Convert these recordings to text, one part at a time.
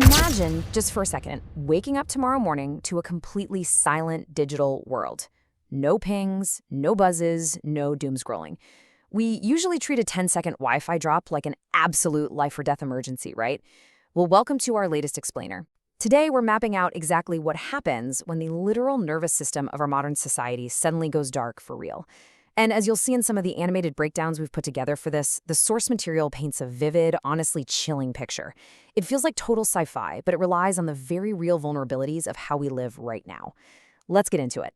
Imagine, just for a second, waking up tomorrow morning to a completely silent digital world. No pings, no buzzes, no doom scrolling. We usually treat a 10-second Wi-Fi drop like an absolute life or death emergency, right? Well, welcome to our latest explainer. Today, we're mapping out exactly what happens when the literal nervous system of our modern society suddenly goes dark for real. And as you'll see in some of the animated breakdowns we've put together for this, the source material paints a vivid, honestly chilling picture. It feels like total sci-fi, but it relies on the very real vulnerabilities of how we live right now. Let's get into it.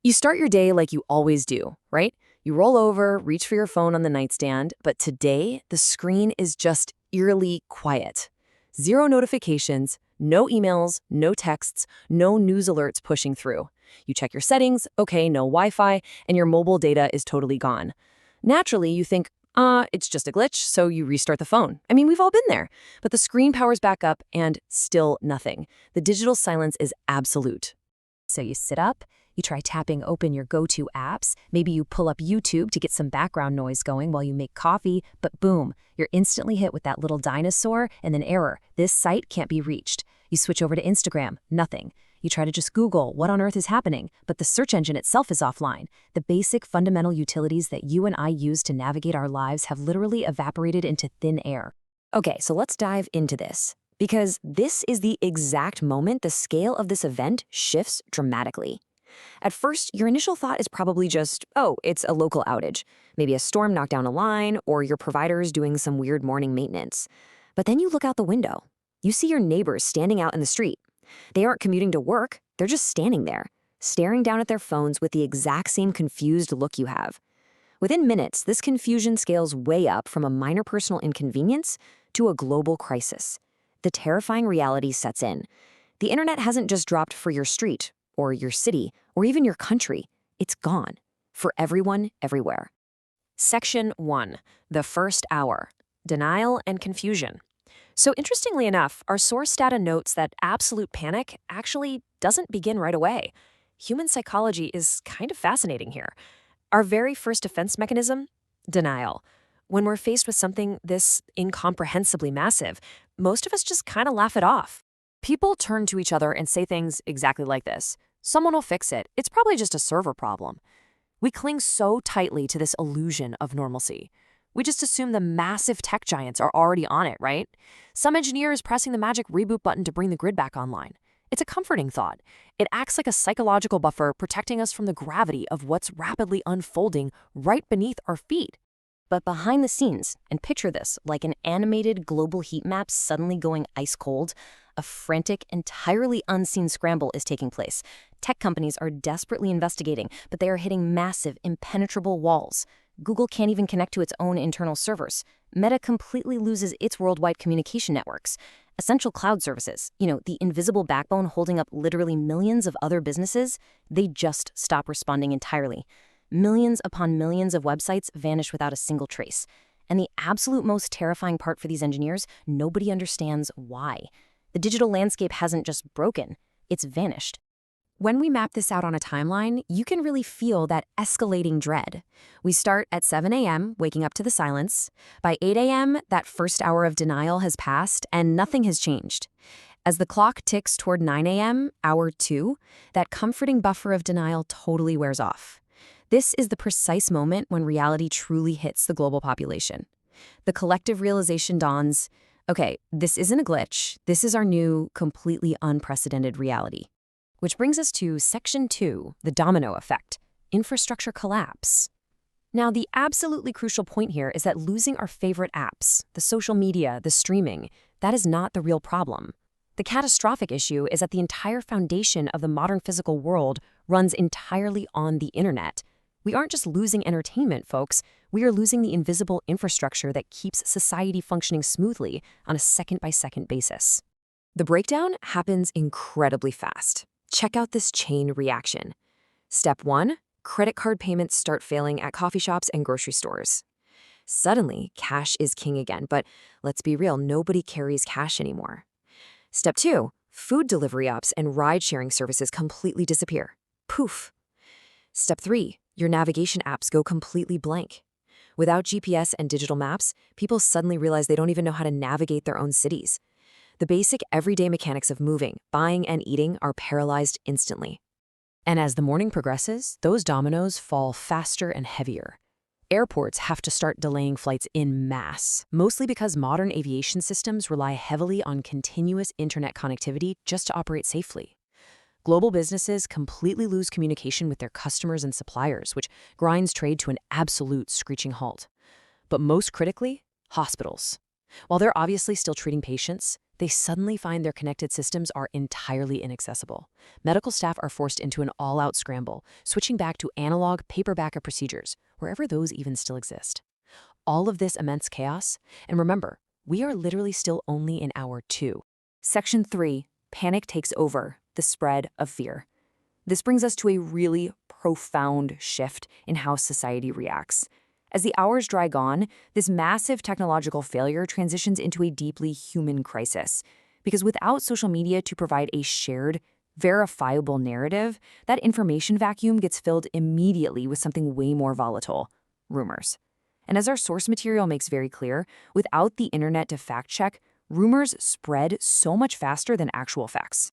You start your day like you always do, right? You roll over, reach for your phone on the nightstand, but today, the screen is just eerily quiet. Zero notifications, no emails, no texts, no news alerts pushing through. You check your settings, okay, no Wi-Fi, and your mobile data is totally gone. Naturally, you think, it's just a glitch, so you restart the phone. I mean, we've all been there. But the screen powers back up and still nothing. The digital silence is absolute. So you sit up, you try tapping open your go-to apps, maybe you pull up YouTube to get some background noise going while you make coffee, but boom, you're instantly hit with that little dinosaur and an error. This site can't be reached. You switch over to Instagram, nothing. You try to just Google what on earth is happening, but the search engine itself is offline. The basic fundamental utilities that you and I use to navigate our lives have literally evaporated into thin air. Okay, so let's dive into this, because this is the exact moment the scale of this event shifts dramatically. At first, your initial thought is probably just, oh, it's a local outage. Maybe a storm knocked down a line, or your provider is doing some weird morning maintenance. But then you look out the window. You see your neighbors standing out in the street. They aren't commuting to work, they're just standing there, staring down at their phones with the exact same confused look you have. Within minutes, this confusion scales way up from a minor personal inconvenience to a global crisis. The terrifying reality sets in. The internet hasn't just dropped for your street, or your city, or even your country. It's gone. For everyone, everywhere. Section 1. The first hour. Denial and confusion. So interestingly enough, our source data notes that absolute panic actually doesn't begin right away. Human psychology is kind of fascinating here. Our very first defense mechanism? Denial. When we're faced with something this incomprehensibly massive, most of us just kind of laugh it off. People turn to each other and say things exactly like this. Someone will fix it. It's probably just a server problem. We cling so tightly to this illusion of normalcy. We just assume the massive tech giants are already on it, right? Some engineer is pressing the magic reboot button to bring the grid back online. It's a comforting thought. It acts like a psychological buffer protecting us from the gravity of what's rapidly unfolding right beneath our feet. But behind the scenes, and picture this like an animated global heat map suddenly going ice cold, a frantic, entirely unseen scramble is taking place. Tech companies are desperately investigating, but they are hitting massive, impenetrable walls. Google can't even connect to its own internal servers. Meta completely loses its worldwide communication networks. Essential cloud services, the invisible backbone holding up literally millions of other businesses, they just stop responding entirely. Millions upon millions of websites vanish without a single trace. And the absolute most terrifying part for these engineers, nobody understands why. The digital landscape hasn't just broken, it's vanished. When we map this out on a timeline, you can really feel that escalating dread. We start at 7 a.m., waking up to the silence. By 8 a.m., that first hour of denial has passed and nothing has changed. As the clock ticks toward 9 a.m., hour 2, that comforting buffer of denial totally wears off. This is the precise moment when reality truly hits the global population. The collective realization dawns, okay, this isn't a glitch. This is our new, completely unprecedented reality. Which brings us to Section 2, the domino effect, infrastructure collapse. Now, the absolutely crucial point here is that losing our favorite apps, the social media, the streaming, that is not the real problem. The catastrophic issue is that the entire foundation of the modern physical world runs entirely on the internet. We aren't just losing entertainment, folks. We are losing the invisible infrastructure that keeps society functioning smoothly on a second-by-second basis. The breakdown happens incredibly fast. Check out this chain reaction. Step 1, credit card payments start failing at coffee shops and grocery stores. Suddenly, cash is king again, but let's be real, nobody carries cash anymore. Step 2, food delivery apps and ride-sharing services completely disappear. Poof. Step 3, your navigation apps go completely blank. Without GPS and digital maps, people suddenly realize they don't even know how to navigate their own cities. The basic everyday mechanics of moving, buying, and eating are paralyzed instantly. And as the morning progresses, those dominoes fall faster and heavier. Airports have to start delaying flights en masse, mostly because modern aviation systems rely heavily on continuous internet connectivity just to operate safely. Global businesses completely lose communication with their customers and suppliers, which grinds trade to an absolute screeching halt. But most critically, hospitals. While they're obviously still treating patients, they suddenly find their connected systems are entirely inaccessible. Medical staff are forced into an all-out scramble, switching back to analog paper backup procedures, wherever those even still exist. All of this immense chaos, and remember, we are literally still only in hour 2. Section 3, Panic Takes Over, the Spread of Fear. This brings us to a really profound shift in how society reacts. As the hours drag on, this massive technological failure transitions into a deeply human crisis. Because without social media to provide a shared, verifiable narrative, that information vacuum gets filled immediately with something way more volatile: rumors. And as our source material makes very clear, without the internet to fact-check, rumors spread so much faster than actual facts.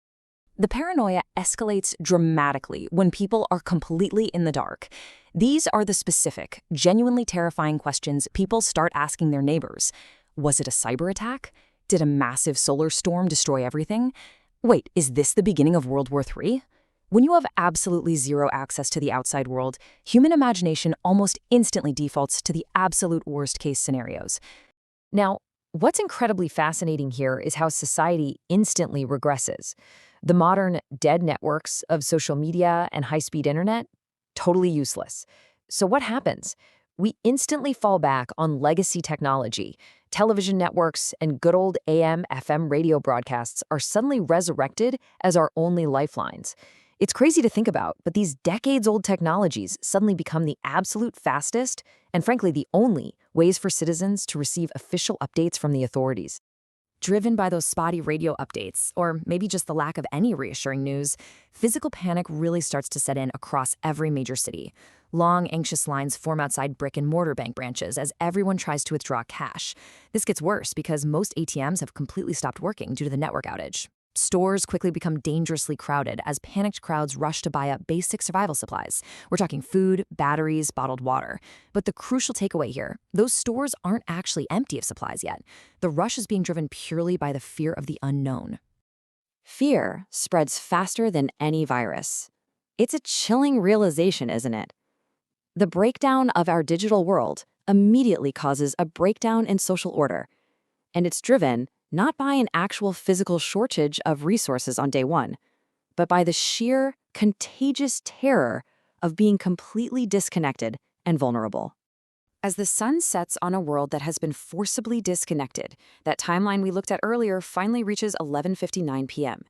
The paranoia escalates dramatically when people are completely in the dark. These are the specific, genuinely terrifying questions people start asking their neighbors. Was it a cyber attack? Did a massive solar storm destroy everything? Wait, is this the beginning of World War III? When you have absolutely zero access to the outside world, human imagination almost instantly defaults to the absolute worst-case scenarios. Now, what's incredibly fascinating here is how society instantly regresses. The modern dead networks of social media and high-speed internet, totally useless. So what happens? We instantly fall back on legacy technology. Television networks and good old AM/FM radio broadcasts are suddenly resurrected as our only lifelines. It's crazy to think about, but these decades-old technologies suddenly become the absolute fastest and, frankly, the only ways for citizens to receive official updates from the authorities. Driven by those spotty radio updates, or maybe just the lack of any reassuring news, physical panic really starts to set in across every major city. Long, anxious lines form outside brick-and-mortar bank branches as everyone tries to withdraw cash. This gets worse because most ATMs have completely stopped working due to the network outage. Stores quickly become dangerously crowded as panicked crowds rush to buy up basic survival supplies. We're talking food, batteries, bottled water. But the crucial takeaway here, those stores aren't actually empty of supplies yet. The rush is being driven purely by the fear of the unknown. Fear spreads faster than any virus. It's a chilling realization, isn't it? The breakdown of our digital world immediately causes a breakdown in social order. And it's driven not by an actual physical shortage of resources on day one, but by the sheer, contagious terror of being completely disconnected and vulnerable. As the sun sets on a world that has been forcibly disconnected, that timeline we looked at earlier finally reaches 11:59 p.m.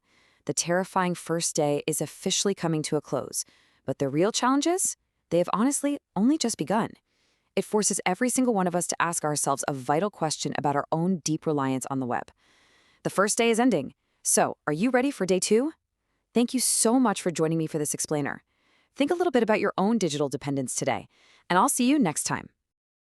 The terrifying first day is officially coming to a close, but the real challenges? They have honestly only just begun. It forces every single one of us to ask ourselves a vital question about our own deep reliance on the web. The first day is ending. So, are you ready for day 2? Thank you so much for joining me for this explainer. Think a little bit about your own digital dependence today, and I'll see you next time.